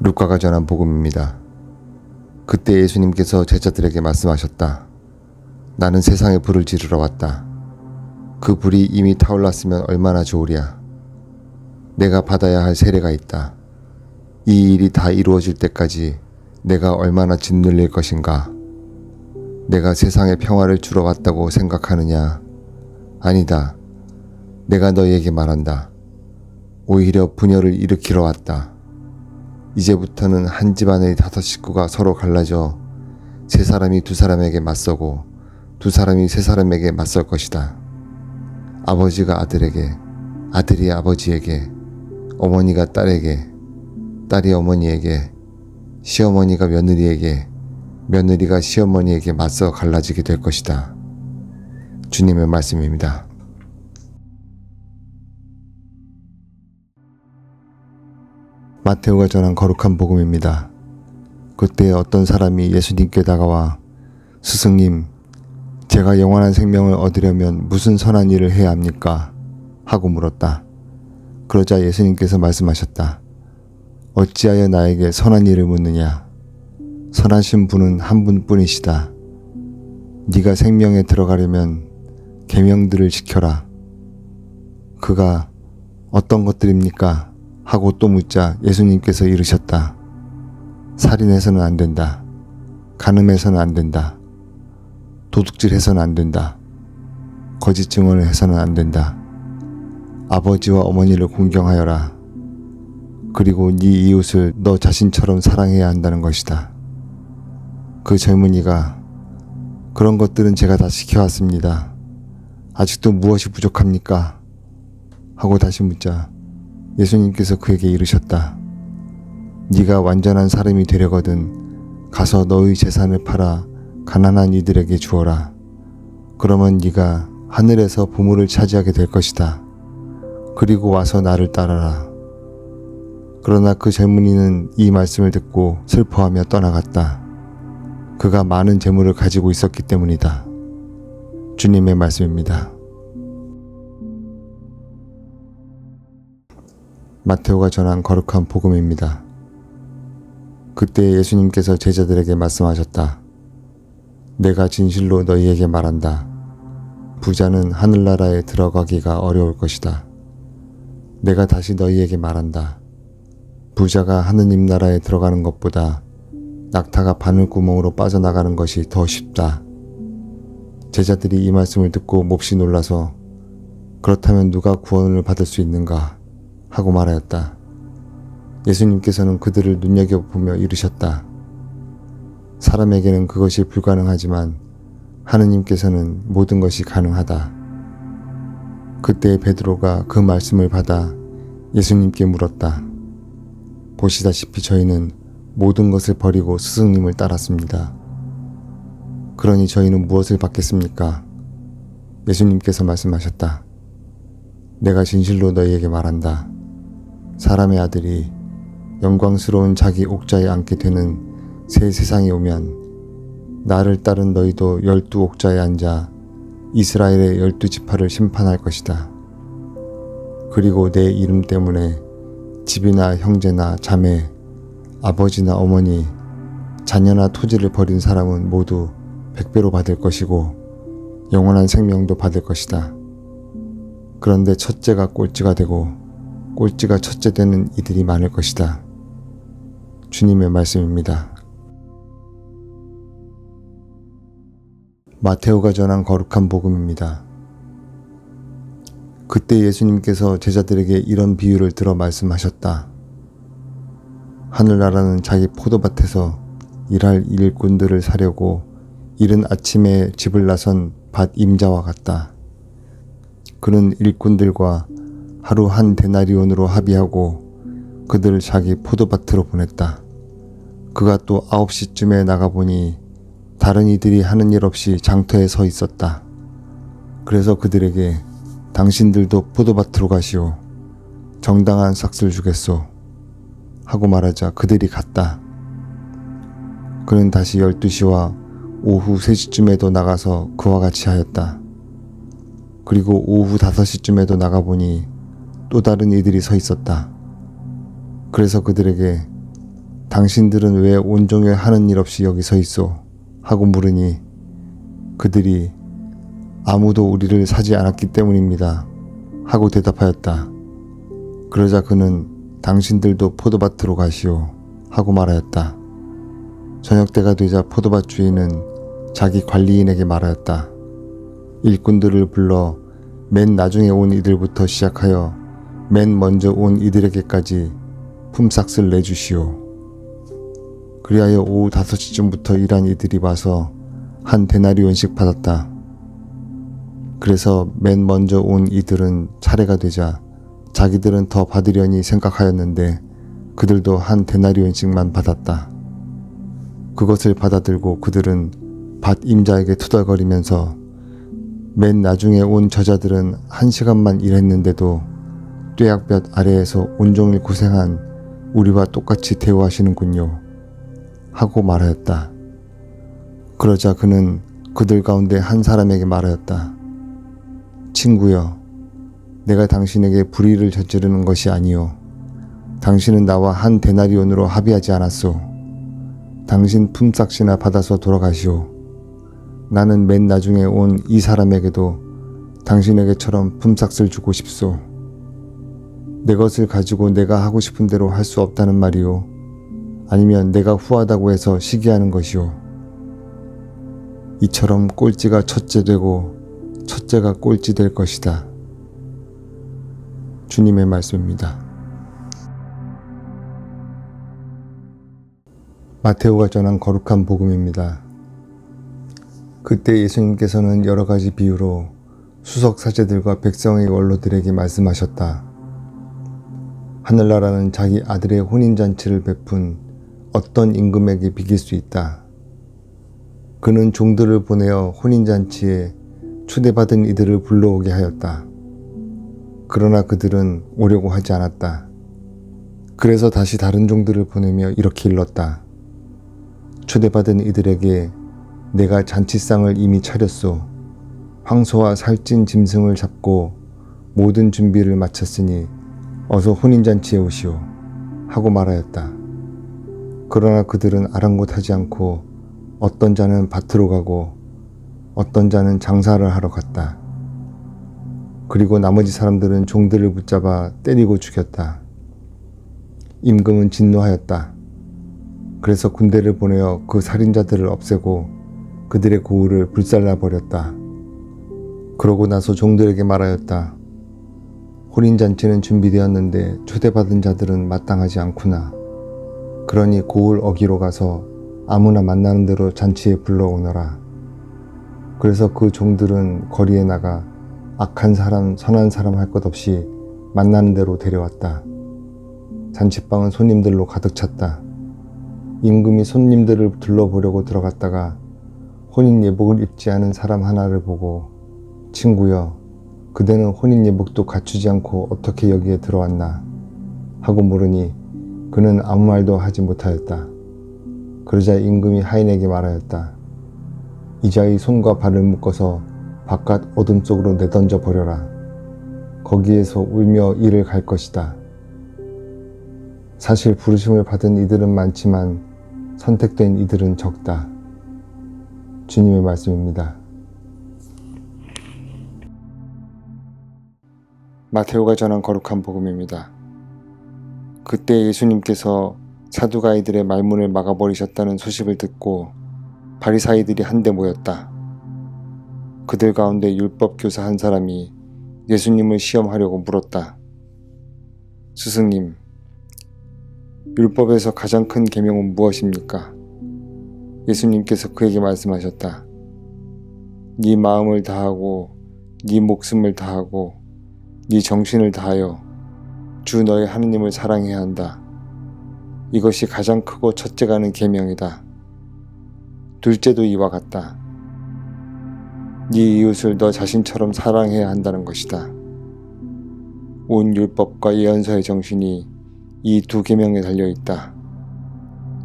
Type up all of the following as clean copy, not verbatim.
루카가 전한 복음입니다. 그때 예수님께서 제자들에게 말씀하셨다. 나는 세상에 불을 지르러 왔다. 그 불이 이미 타올랐으면 얼마나 좋으랴. 내가 받아야 할 세례가 있다. 이 일이 다 이루어질 때까지 내가 얼마나 짓눌릴 것인가. 내가 세상에 평화를 주러 왔다고 생각하느냐? 아니다. 내가 너희에게 말한다. 오히려 분열을 일으키러 왔다. 이제부터는 한 집안의 5 식구가 서로 갈라져 3사람이 2사람에게 맞서고 2사람이 3사람에게 맞설 것이다. 아버지가 아들에게, 아들이 아버지에게, 어머니가 딸에게, 딸이 어머니에게, 시어머니가 며느리에게, 며느리가 시어머니에게 맞서 갈라지게 될 것이다. 주님의 말씀입니다. 마테오가 전한 거룩한 복음입니다. 그때 어떤 사람이 예수님께 다가와 스승님, 제가 영원한 생명을 얻으려면 무슨 선한 일을 해야 합니까? 하고 물었다. 그러자 예수님께서 말씀하셨다. 어찌하여 나에게 선한 일을 묻느냐? 선하신 분은 한 분뿐이시다. 네가 생명에 들어가려면 계명들을 지켜라. 그가 어떤 것들입니까? 하고 또 묻자 예수님께서 이르셨다. 살인해서는 안 된다. 간음해서는 안 된다. 도둑질해서는 안 된다. 거짓 증언을 해서는 안 된다. 아버지와 어머니를 공경하여라. 그리고 네 이웃을 너 자신처럼 사랑해야 한다는 것이다. 그 젊은이가 그런 것들은 제가 다 지켜왔습니다. 아직도 무엇이 부족합니까? 하고 다시 묻자 예수님께서 그에게 이르셨다. 네가 완전한 사람이 되려거든 가서 너의 재산을 팔아 가난한 이들에게 주어라. 그러면 네가 하늘에서 보물을 차지하게 될 것이다. 그리고 와서 나를 따라라. 그러나 그 젊은이는 이 말씀을 듣고 슬퍼하며 떠나갔다. 그가 많은 재물을 가지고 있었기 때문이다. 주님의 말씀입니다. 마테오가 전한 거룩한 복음입니다. 그때 예수님께서 제자들에게 말씀하셨다. 내가 진실로 너희에게 말한다. 부자는 하늘나라에 들어가기가 어려울 것이다. 내가 다시 너희에게 말한다. 부자가 하느님 나라에 들어가는 것보다 낙타가 바늘구멍으로 빠져나가는 것이 더 쉽다. 제자들이 이 말씀을 듣고 몹시 놀라서 그렇다면 누가 구원을 받을 수 있는가? 하고 말하였다. 예수님께서는 그들을 눈여겨보며 이르셨다. 사람에게는 그것이 불가능하지만 하느님께서는 모든 것이 가능하다. 그때 베드로가 그 말씀을 받아 예수님께 물었다. 보시다시피 저희는 모든 것을 버리고 스승님을 따랐습니다. 그러니 저희는 무엇을 받겠습니까? 예수님께서 말씀하셨다. 내가 진실로 너희에게 말한다. 사람의 아들이 영광스러운 자기 옥좌에 앉게 되는 새 세상에 오면 나를 따른 너희도 12옥좌에 앉아 이스라엘의 12지파를 심판할 것이다. 그리고 내 이름 때문에 집이나 형제나 자매, 아버지나 어머니, 자녀나 토지를 버린 사람은 모두 100배로 받을 것이고 영원한 생명도 받을 것이다. 그런데 첫째가 꼴찌가 되고 꼴찌가 첫째 되는 이들이 많을 것이다. 주님의 말씀입니다. 마테오가 전한 거룩한 복음입니다. 그때 예수님께서 제자들에게 이런 비유를 들어 말씀하셨다. 하늘나라는 자기 포도밭에서 일할 일꾼들을 사려고 이른 아침에 집을 나선 밭 임자와 같다. 그는 일꾼들과 하루 한 데나리온으로 합의하고 그들을 자기 포도밭으로 보냈다. 그가 또 9시쯤에 나가보니 다른 이들이 하는 일 없이 장터에 서 있었다. 그래서 그들에게 당신들도 포도밭으로 가시오. 정당한 삭슬 주겠소. 하고 말하자 그들이 갔다. 그는 다시 12시와 오후 3시쯤에도 나가서 그와 같이 하였다. 그리고 오후 5시쯤에도 나가보니 또 다른 이들이 서 있었다. 그래서 그들에게 당신들은 왜 온종일 하는 일 없이 여기 서 있소? 하고 물으니 그들이 아무도 우리를 사지 않았기 때문입니다. 하고 대답하였다. 그러자 그는 당신들도 포도밭으로 가시오. 하고 말하였다. 저녁 때가 되자 포도밭 주인은 자기 관리인에게 말하였다. 일꾼들을 불러 맨 나중에 온 이들부터 시작하여 맨 먼저 온 이들에게까지 품삯을 내주시오. 그리하여 오후 5시쯤부터 일한 이들이 와서 한 데나리온씩 받았다. 그래서 맨 먼저 온 이들은 차례가 되자 자기들은 더 받으려니 생각하였는데 그들도 한 데나리온씩만 받았다. 그것을 받아들고 그들은 밭 임자에게 투덜거리면서 맨 나중에 온 저자들은 1시간만 일했는데도 뙤약볕 아래에서 온종일 고생한 우리와 똑같이 대우하시는군요. 하고 말하였다. 그러자 그는 그들 가운데 한 사람에게 말하였다. 친구여, 내가 당신에게 불의를 저지르는 것이 아니요. 당신은 나와 한 데나리온으로 합의하지 않았소. 당신 품삯이나 받아서 돌아가시오. 나는 맨 나중에 온 이 사람에게도 당신에게처럼 품삯을 주고 싶소. 내 것을 가지고 내가 하고 싶은 대로 할 수 없다는 말이오. 아니면 내가 후하다고 해서 시기하는 것이오. 이처럼 꼴찌가 첫째 되고 첫째가 꼴찌 될 것이다. 주님의 말씀입니다. 마테오가 전한 거룩한 복음입니다. 그때 예수님께서는 여러 가지 비유로 수석 사제들과 백성의 원로들에게 말씀하셨다. 하늘나라는 자기 아들의 혼인잔치를 베푼 어떤 임금에게 비길 수 있다. 그는 종들을 보내어 혼인잔치에 초대받은 이들을 불러오게 하였다. 그러나 그들은 오려고 하지 않았다. 그래서 다시 다른 종들을 보내며 이렇게 일렀다. 초대받은 이들에게 내가 잔치상을 이미 차렸소. 황소와 살찐 짐승을 잡고 모든 준비를 마쳤으니 어서 혼인잔치에 오시오. 하고 말하였다. 그러나 그들은 아랑곳하지 않고 어떤 자는 밭으로 가고 어떤 자는 장사를 하러 갔다. 그리고 나머지 사람들은 종들을 붙잡아 때리고 죽였다. 임금은 진노하였다. 그래서 군대를 보내어 그 살인자들을 없애고 그들의 고을을 불살라 버렸다. 그러고 나서 종들에게 말하였다. 혼인잔치는 준비되었는데 초대받은 자들은 마땅하지 않구나. 그러니 고을 어기로 가서 아무나 만나는 대로 잔치에 불러오너라. 그래서 그 종들은 거리에 나가 악한 사람, 선한 사람 할 것 없이 만나는 대로 데려왔다. 잔치방은 손님들로 가득 찼다. 임금이 손님들을 둘러보려고 들어갔다가 혼인 예복을 입지 않은 사람 하나를 보고 친구여, 그대는 혼인 예복도 갖추지 않고 어떻게 여기에 들어왔나? 하고 물으니 그는 아무 말도 하지 못하였다. 그러자 임금이 하인에게 말하였다. 이자의 손과 발을 묶어서 바깥 어둠 속으로 내던져 버려라. 거기에서 울며 이를 갈 것이다. 사실 부르심을 받은 이들은 많지만 선택된 이들은 적다. 주님의 말씀입니다. 마테오가 전한 거룩한 복음입니다. 그때 예수님께서 사두가이들의 말문을 막아버리셨다는 소식을 듣고 바리사이들이 한데 모였다. 그들 가운데 율법 교사 한 사람이 예수님을 시험하려고 물었다. 스승님, 율법에서 가장 큰 계명은 무엇입니까? 예수님께서 그에게 말씀하셨다. 네 마음을 다하고 네 목숨을 다하고 네 정신을 다하여 주 너의 하느님을 사랑해야 한다. 이것이 가장 크고 첫째가 하는 계명이다. 둘째도 이와 같다. 네 이웃을 너 자신처럼 사랑해야 한다는 것이다. 온 율법과 예언서의 정신이 이 두 계명에 달려있다.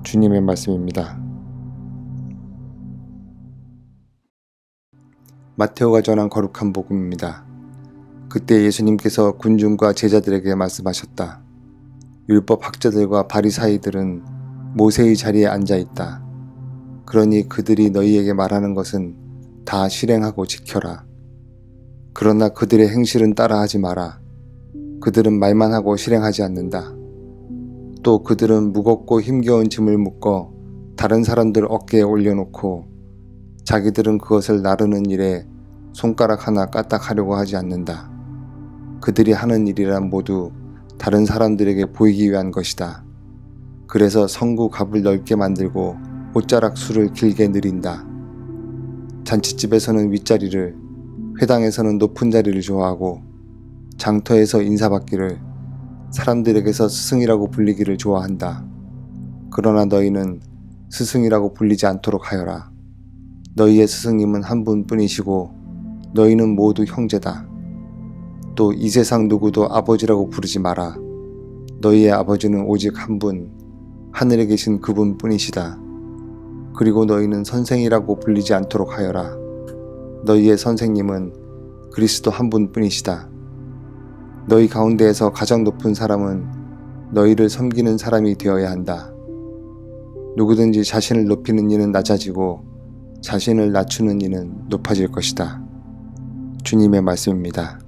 주님의 말씀입니다. 마테오가 전한 거룩한 복음입니다. 그때 예수님께서 군중과 제자들에게 말씀하셨다. 율법 학자들과 바리사이들은 모세의 자리에 앉아 있다. 그러니 그들이 너희에게 말하는 것은 다 실행하고 지켜라. 그러나 그들의 행실은 따라하지 마라. 그들은 말만 하고 실행하지 않는다. 또 그들은 무겁고 힘겨운 짐을 묶어 다른 사람들 어깨에 올려놓고 자기들은 그것을 나르는 일에 손가락 하나 까딱하려고 하지 않는다. 그들이 하는 일이란 모두 다른 사람들에게 보이기 위한 것이다. 그래서 성구 갑을 넓게 만들고 옷자락 술을 길게 늘인다. 잔치집에서는 윗자리를, 회당에서는 높은 자리를 좋아하고 장터에서 인사받기를, 사람들에게서 스승이라고 불리기를 좋아한다. 그러나 너희는 스승이라고 불리지 않도록 하여라. 너희의 스승님은 한 분뿐이시고 너희는 모두 형제다. 또 이 세상 누구도 아버지라고 부르지 마라. 너희의 아버지는 오직 한 분, 하늘에 계신 그분뿐이시다. 그리고 너희는 선생이라고 불리지 않도록 하여라. 너희의 선생님은 그리스도 한 분뿐이시다. 너희 가운데에서 가장 높은 사람은 너희를 섬기는 사람이 되어야 한다. 누구든지 자신을 높이는 이는 낮아지고 자신을 낮추는 이는 높아질 것이다. 주님의 말씀입니다.